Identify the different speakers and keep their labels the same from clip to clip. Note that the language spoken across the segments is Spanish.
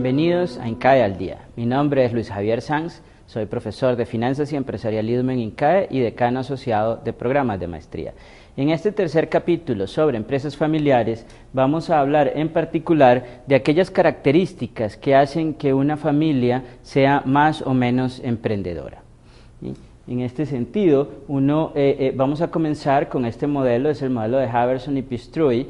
Speaker 1: Bienvenidos a INCAE al Día. Mi nombre es Luis Javier Sanz, soy profesor de Finanzas y Empresarialismo en INCAE y decano asociado de programas de maestría. En este tercer capítulo sobre empresas familiares vamos a hablar en particular de aquellas características que hacen que una familia sea más o menos emprendedora. En este sentido, vamos a comenzar con este modelo, es el modelo de Haverson y Pistruy,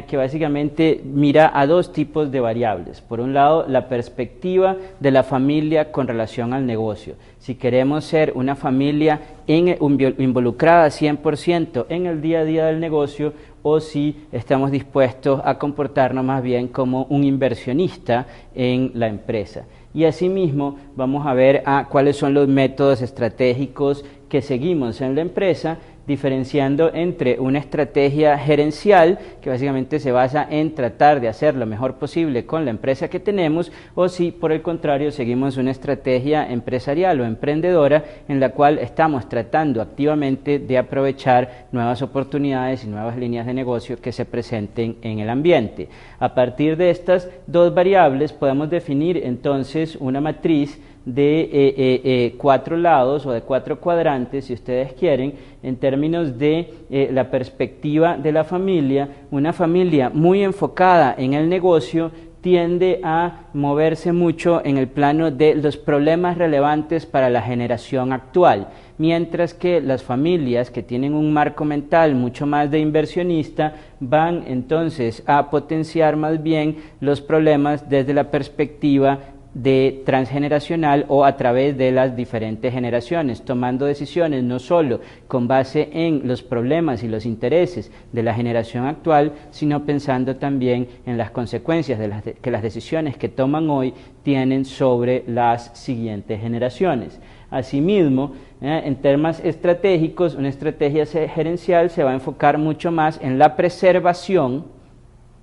Speaker 1: que básicamente mira a dos tipos de variables. Por un lado, la perspectiva de la familia con relación al negocio. Si queremos ser una familia involucrada 100% en el día a día del negocio, o si estamos dispuestos a comportarnos más bien como un inversionista en la empresa. Y asimismo vamos a ver cuáles son los métodos estratégicos que seguimos en la empresa, diferenciando entre una estrategia gerencial, que básicamente se basa en tratar de hacer lo mejor posible con la empresa que tenemos, o si por el contrario seguimos una estrategia empresarial o emprendedora en la cual estamos tratando activamente de aprovechar nuevas oportunidades y nuevas líneas de negocio que se presenten en el ambiente. A partir de estas dos variables podemos definir entonces una matriz de 4 lados o de 4 cuadrantes, si ustedes quieren, en términos de la perspectiva de la familia. Una familia muy enfocada en el negocio tiende a moverse mucho en el plano de los problemas relevantes para la generación actual, mientras que las familias que tienen un marco mental mucho más de inversionista van entonces a potenciar más bien los problemas desde la perspectiva de transgeneracional o a través de las diferentes generaciones, tomando decisiones no solo con base en los problemas y los intereses de la generación actual, sino pensando también en las consecuencias que las decisiones que toman hoy tienen sobre las siguientes generaciones. Asimismo, en temas estratégicos, una estrategia gerencial se va a enfocar mucho más en la preservación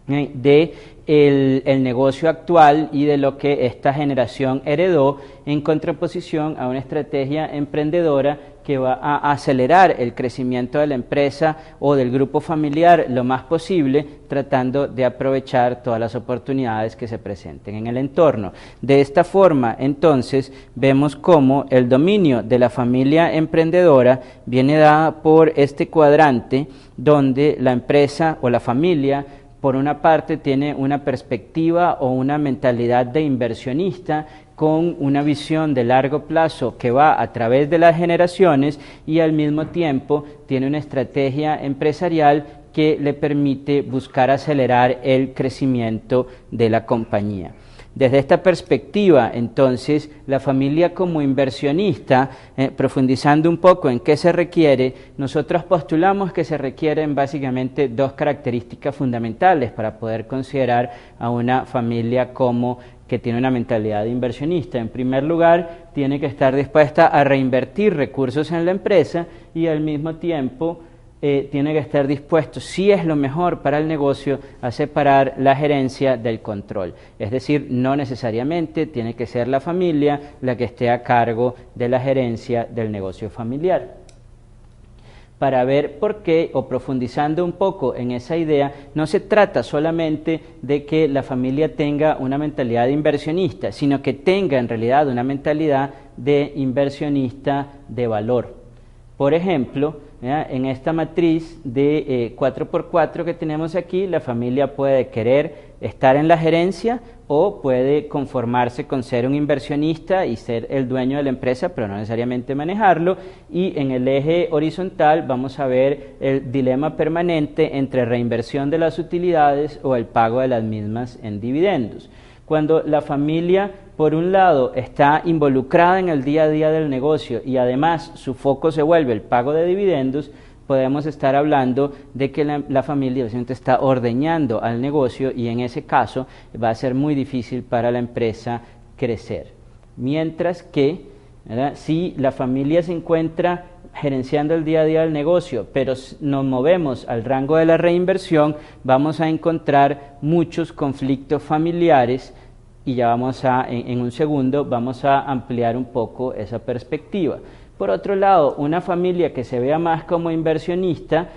Speaker 1: de el negocio actual y de lo que esta generación heredó, en contraposición a una estrategia emprendedora que va a acelerar el crecimiento de la empresa o del grupo familiar lo más posible, tratando de aprovechar todas las oportunidades que se presenten en el entorno. De esta forma, entonces, vemos cómo el dominio de la familia emprendedora viene dada por este cuadrante, donde la empresa o la familia por una parte tiene una perspectiva o una mentalidad de inversionista con una visión de largo plazo que va a través de las generaciones, y al mismo tiempo tiene una estrategia empresarial que le permite buscar acelerar el crecimiento de la compañía. Desde esta perspectiva, entonces, la familia como inversionista, profundizando un poco en qué se requiere, nosotros postulamos que se requieren básicamente dos características fundamentales para poder considerar a una familia como que tiene una mentalidad de inversionista. En primer lugar, tiene que estar dispuesta a reinvertir recursos en la empresa y al mismo tiempo tiene que estar dispuesto, si es lo mejor para el negocio, a separar la gerencia del control. Es decir, no necesariamente tiene que ser la familia la que esté a cargo de la gerencia del negocio familiar. Para ver por qué, o profundizando un poco en esa idea, no se trata solamente de que la familia tenga una mentalidad de inversionista, sino que tenga en realidad una mentalidad de inversionista de valor. Por ejemplo, en esta matriz de 4x4 que tenemos aquí, la familia puede querer estar en la gerencia o puede conformarse con ser un inversionista y ser el dueño de la empresa, pero no necesariamente manejarlo. Y en el eje horizontal vamos a ver el dilema permanente entre reinversión de las utilidades o el pago de las mismas en dividendos. Cuando la familia, por un lado, está involucrada en el día a día del negocio y además su foco se vuelve el pago de dividendos, podemos estar hablando de que la familia básicamente está ordeñando al negocio, y en ese caso va a ser muy difícil para la empresa crecer. Mientras que, ¿verdad?, si la familia se encuentra gerenciando el día a día del negocio, pero nos movemos al rango de la reinversión, vamos a encontrar muchos conflictos familiares, y ya en un segundo vamos a ampliar un poco esa perspectiva. Por otro lado, una familia que se vea más como inversionista,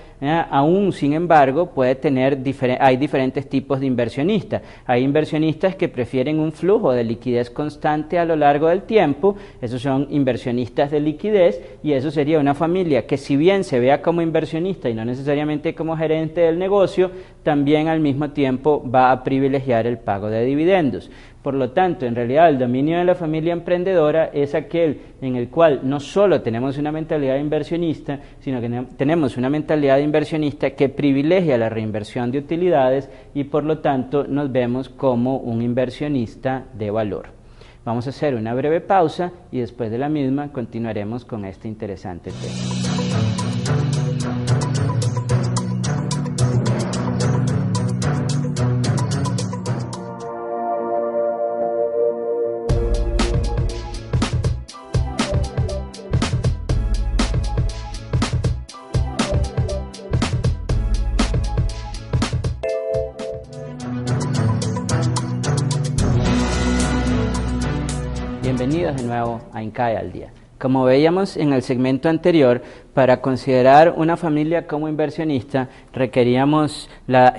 Speaker 1: aún sin embargo puede tener hay diferentes tipos de inversionistas. Hay inversionistas que prefieren un flujo de liquidez constante a lo largo del tiempo, esos son inversionistas de liquidez, y eso sería una familia que, si bien se vea como inversionista y no necesariamente como gerente del negocio, también al mismo tiempo va a privilegiar el pago de dividendos. Por lo tanto, en realidad el dominio de la familia emprendedora es aquel en el cual no solo tenemos una mentalidad inversionista, sino que tenemos una mentalidad inversionista que privilegia la reinversión de utilidades y por lo tanto nos vemos como un inversionista de valor. Vamos a hacer una breve pausa y después de la misma continuaremos con este interesante tema. Bienvenidos de nuevo a INCAE al Día. Como veíamos en el segmento anterior, para considerar una familia como inversionista requeríamos la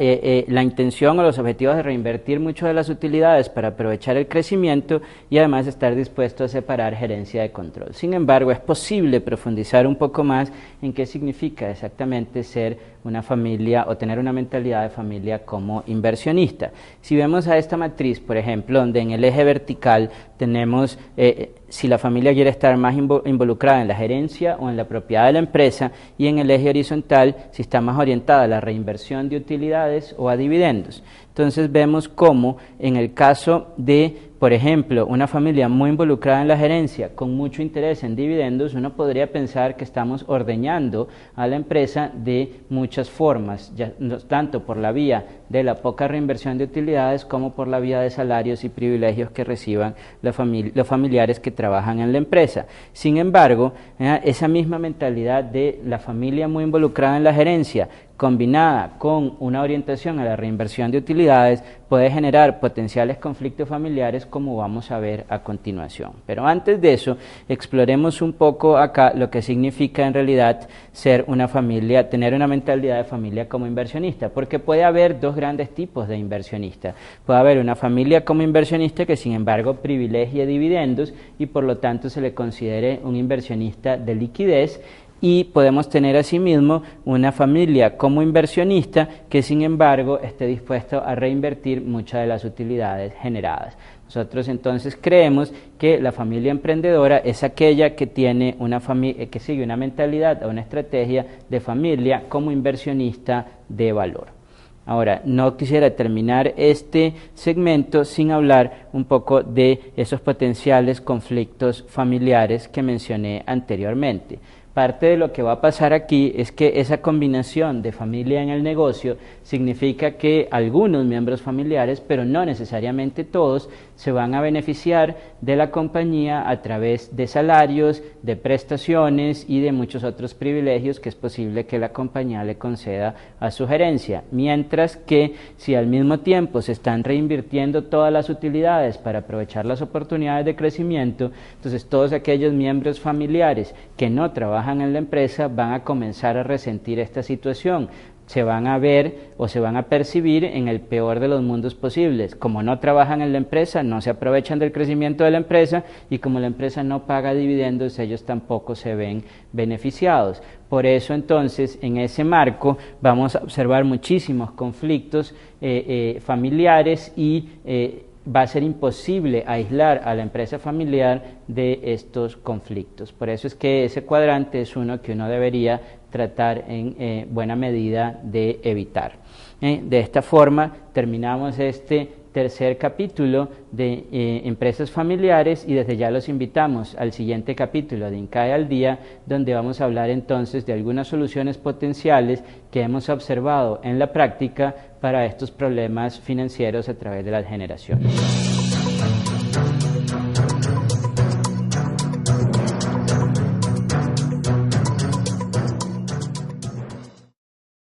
Speaker 1: intención o los objetivos de reinvertir mucho de las utilidades para aprovechar el crecimiento y además estar dispuesto a separar gerencia de control. Sin embargo, es posible profundizar un poco más en qué significa exactamente ser una familia o tener una mentalidad de familia como inversionista. Si vemos a esta matriz, por ejemplo, donde en el eje vertical tenemos si la familia quiere estar más involucrada en la gerencia o en la propiedad de la empresa, y en el eje horizontal si está más orientada a la reinversión de utilidades o a dividendos. Entonces vemos cómo en el caso de, por ejemplo, una familia muy involucrada en la gerencia, con mucho interés en dividendos, uno podría pensar que estamos ordeñando a la empresa de muchas formas, tanto por la vía de la poca reinversión de utilidades como por la vía de salarios y privilegios que reciban los familiares que trabajan en la empresa. Sin embargo, esa misma mentalidad de la familia muy involucrada en la gerencia, combinada con una orientación a la reinversión de utilidades, puede generar potenciales conflictos familiares, como vamos a ver a continuación. Pero antes de eso, exploremos un poco acá lo que significa en realidad ser una familia, tener una mentalidad de familia como inversionista, porque puede haber dos grandes tipos de inversionistas. Puede haber una familia como inversionista que sin embargo privilegie dividendos y por lo tanto se le considere un inversionista de liquidez, y podemos tener asimismo una familia como inversionista que sin embargo esté dispuesto a reinvertir muchas de las utilidades generadas. Nosotros entonces creemos que la familia emprendedora es aquella que tiene que sigue una mentalidad o una estrategia de familia como inversionista de valor. Ahora, no quisiera terminar este segmento sin hablar un poco de esos potenciales conflictos familiares que mencioné anteriormente. Parte de lo que va a pasar aquí es que esa combinación de familia en el negocio significa que algunos miembros familiares, pero no necesariamente todos, se van a beneficiar de la compañía a través de salarios, de prestaciones y de muchos otros privilegios que es posible que la compañía le conceda a su gerencia. Mientras que si al mismo tiempo se están reinvirtiendo todas las utilidades para aprovechar las oportunidades de crecimiento, entonces todos aquellos miembros familiares que no trabajan en la empresa van a comenzar a resentir esta situación. Se van a ver o se van a percibir en el peor de los mundos posibles. Como no trabajan en la empresa, no se aprovechan del crecimiento de la empresa, y como la empresa no paga dividendos, ellos tampoco se ven beneficiados. Por eso entonces en ese marco vamos a observar muchísimos conflictos familiares y va a ser imposible aislar a la empresa familiar de estos conflictos. Por eso es que ese cuadrante es uno que uno debería tratar en buena medida de evitar. De esta forma terminamos este tercer capítulo de empresas familiares, y desde ya los invitamos al siguiente capítulo de INCAE al Día, donde vamos a hablar entonces de algunas soluciones potenciales que hemos observado en la práctica para estos problemas financieros a través de las generaciones.